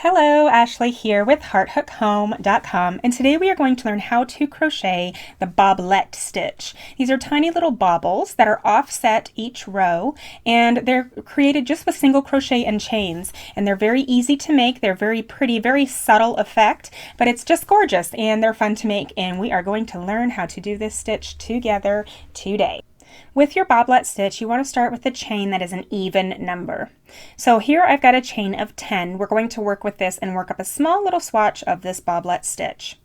Hello, Ashley here with HeartHookHome.com, and today we are going to learn how to crochet the Bobblet Stitch. These are tiny little baubles that are offset each row, and they're created just with single crochet and chains, and they're very easy to make. They're very pretty, very subtle effect, but it's just gorgeous and they're fun to make, and we are going to learn how to do this stitch together today. With your Bobblet stitch, you want to start with a chain that is an even number. So here I've got a chain of 10. We're going to work with this and work up a small little swatch of this Bobblet stitch.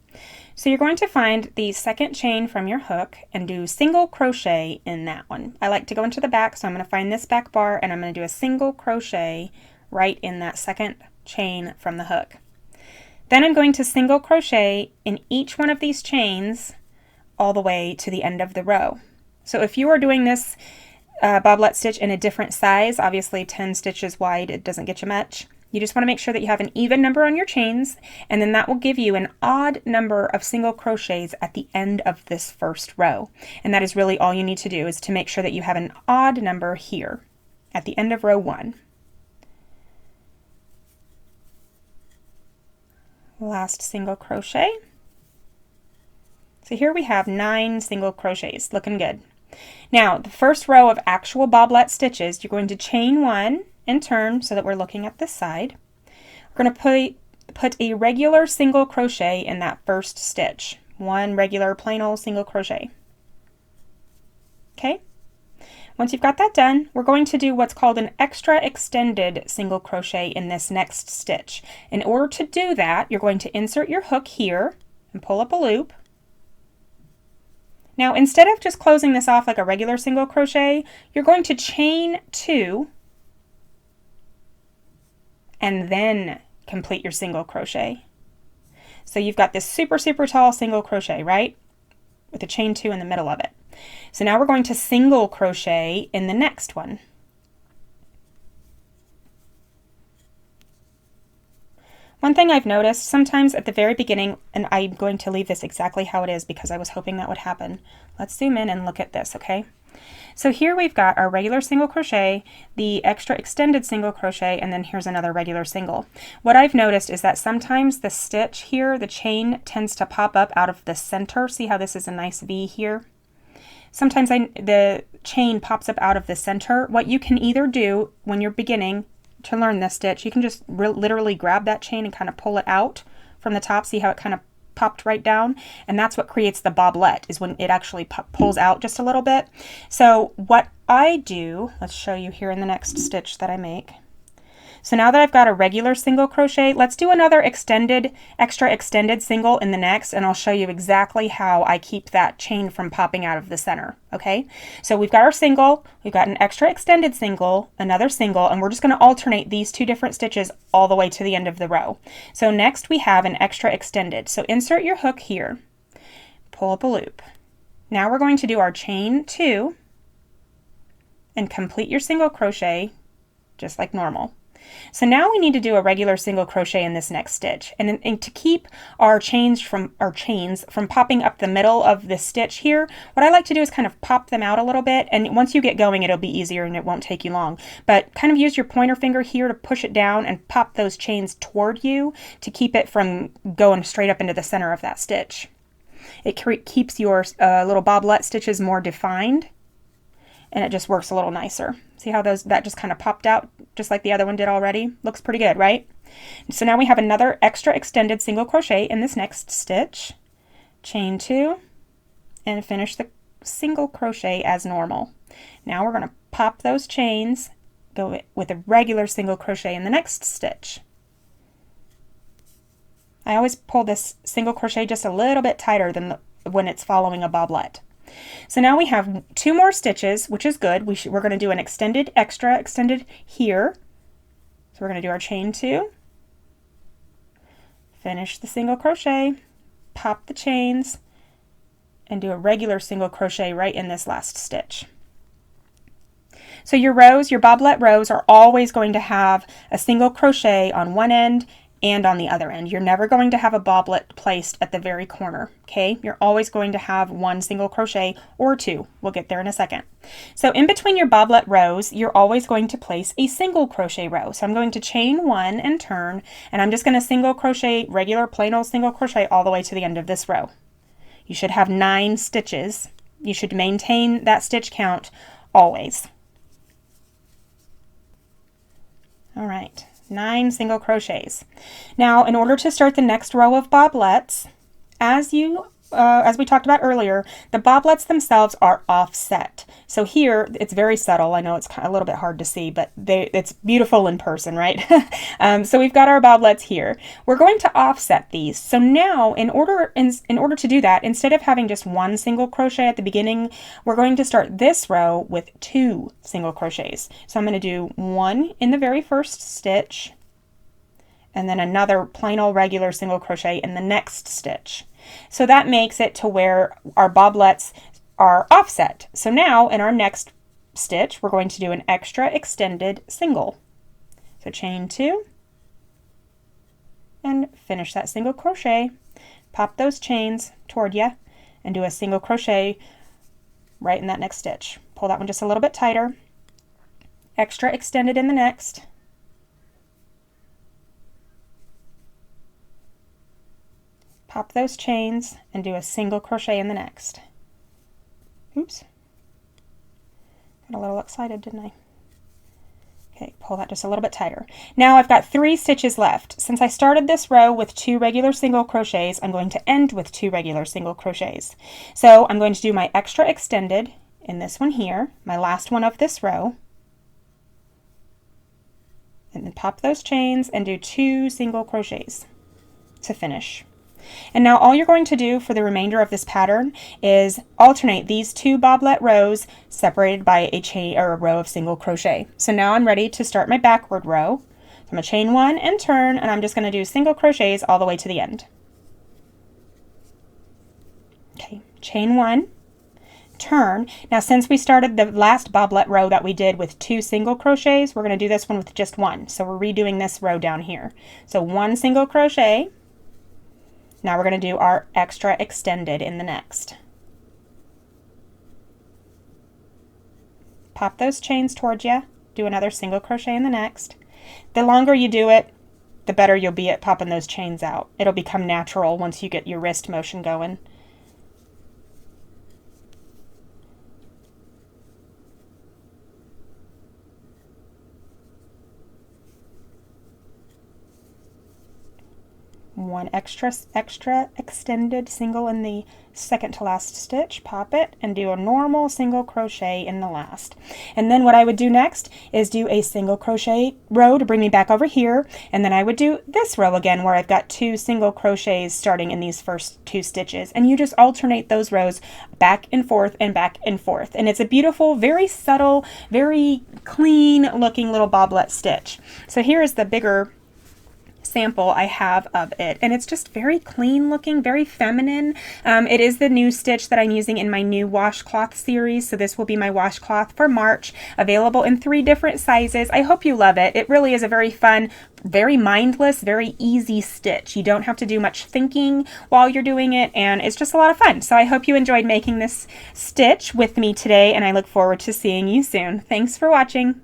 So you're going to find the second chain from your hook and do single crochet in that one. I like to go into the back, so I'm going to find this back bar and I'm going to do a single crochet right in that second chain from the hook. Then I'm going to single crochet in each one of these chains all the way to the end of the row. So if you are doing this Bobblet stitch in a different size, obviously 10 stitches wide, it doesn't get you much. You just want to make sure that you have an even number on your chains, and then that will give you an odd number of single crochets at the end of this first row. And that is really all you need to do, is to make sure that you have an odd number here at the end of row 1. Last single crochet. So here we have 9 single crochets, looking good. Now, the first row of actual Bobblet stitches, you're going to chain 1 and turn so that we're looking at this side. We're going to put a regular single crochet in that first stitch. One regular plain old single crochet. Okay? Once you've got that done, we're going to do what's called an extra extended single crochet in this next stitch. In order to do that, you're going to insert your hook here and pull up a loop. Now, instead of just closing this off like a regular single crochet, you're going to chain 2 and then complete your single crochet. So you've got this super, super tall single crochet, right? With a chain 2 in the middle of it. So now we're going to single crochet in the next one. One thing I've noticed sometimes at the very beginning, and I'm going to leave this exactly how it is because I was hoping that would happen. Let's zoom in and look at this, okay? So here we've got our regular single crochet, the extra extended single crochet, and then here's another regular single. What I've noticed is that sometimes the stitch here, the chain, tends to pop up out of the center. See how this is a nice V here? Sometimes the chain pops up out of the center. What you can either do when you're beginning to learn this stitch, you can just literally grab that chain and kind of pull it out from the top. See how it kind of popped right down? And that's what creates the bobblet, is when it actually pulls out just a little bit. So what I do, let's show you here in the next stitch that I make. So now that I've got a regular single crochet, let's do another extra extended single in the next, and I'll show you exactly how I keep that chain from popping out of the center, okay? So we've got our single, we've got an extra extended single, another single, and we're just going to alternate these 2 different stitches all the way to the end of the row. So next we have an extra extended. So insert your hook here, pull up a loop. Now we're going to do our chain 2 and complete your single crochet just like normal. So now we need to do a regular single crochet in this next stitch, and to keep our chains from popping up the middle of the stitch here, what I like to do is kind of pop them out a little bit, and once you get going it'll be easier and it won't take you long, but kind of use your pointer finger here to push it down and pop those chains toward you to keep it from going straight up into the center of that stitch. It keeps your little bobblet stitches more defined, and it just works a little nicer. See how that just kind of popped out just like the other one did already? Looks pretty good, right? So now we have another extra extended single crochet in this next stitch. Chain 2 and finish the single crochet as normal. Now we're going to pop those chains, go with a regular single crochet in the next stitch. I always pull this single crochet just a little bit tighter than when it's following a bobblet. So now we have 2 more stitches, which is good. We're going to do an extra extended here. So we're going to do our chain 2, finish the single crochet, pop the chains, and do a regular single crochet right in this last stitch. So your rows, your bobblet rows, are always going to have a single crochet on one end and on the other end. You're never going to have a bobblet placed at the very corner, okay? You're always going to have one single crochet or two. We'll get there in a second. So in between your bobblet rows, you're always going to place a single crochet row. So I'm going to chain one and turn, and I'm just going to single crochet, regular plain old single crochet all the way to the end of this row. You should have 9 stitches. You should maintain that stitch count always. All right. 9 single crochets. Now, in order to start the next row of bobblets, as we talked about earlier, the bobblets themselves are offset. So here, it's very subtle. I know it's kind of a little bit hard to see, but it's beautiful in person, right? So we've got our bobblets here. We're going to offset these. So now, in order to do that, instead of having just one single crochet at the beginning, we're going to start this row with 2 single crochets. So I'm going to do 1 in the very first stitch, and then another plain old regular single crochet in the next stitch. So that makes it to where our bobblets are offset. So now in our next stitch, we're going to do an extra extended single. So chain 2 and finish that single crochet. Pop those chains toward you and do a single crochet right in that next stitch. Pull that one just a little bit tighter. Extra extended in the next. Pop those chains and do a single crochet in the next. Oops. Got a little excited, didn't I? Okay, pull that just a little bit tighter. Now I've got 3 stitches left. Since I started this row with 2 regular single crochets, I'm going to end with 2 regular single crochets. So I'm going to do my extra extended in this one here, my last one of this row, and then pop those chains and do 2 single crochets to finish. And now all you're going to do for the remainder of this pattern is alternate these 2 bobblet rows separated by a chain or a row of single crochet. So now I'm ready to start my backward row. So I'm going to chain 1 and turn, and I'm just going to do single crochets all the way to the end. Okay, chain 1, turn. Now since we started the last bobblet row that we did with 2 single crochets, we're going to do this one with just 1. So we're redoing this row down here. So 1 single crochet. Now we're going to do our extra extended in the next. Pop those chains towards you, do another single crochet in the next. The longer you do it, the better you'll be at popping those chains out. It'll become natural once you get your wrist motion going. One extra extended single in the second to last stitch, pop it, and do a normal single crochet in the last. And then what I would do next is do a single crochet row to bring me back over here, and then I would do this row again where I've got 2 single crochets starting in these first 2 stitches, and you just alternate those rows back and forth and back and forth. And it's a beautiful, very subtle, very clean looking little bobblet stitch. So here is the bigger sample I have of it, and it's just very clean looking, very feminine. It is the new stitch that I'm using in my new washcloth series, so this will be my washcloth for March, available in 3 different sizes. I hope you love it. It really is a very fun, very mindless, very easy stitch. You don't have to do much thinking while you're doing it, and it's just a lot of fun. So I hope you enjoyed making this stitch with me today, and I look forward to seeing you soon. Thanks for watching.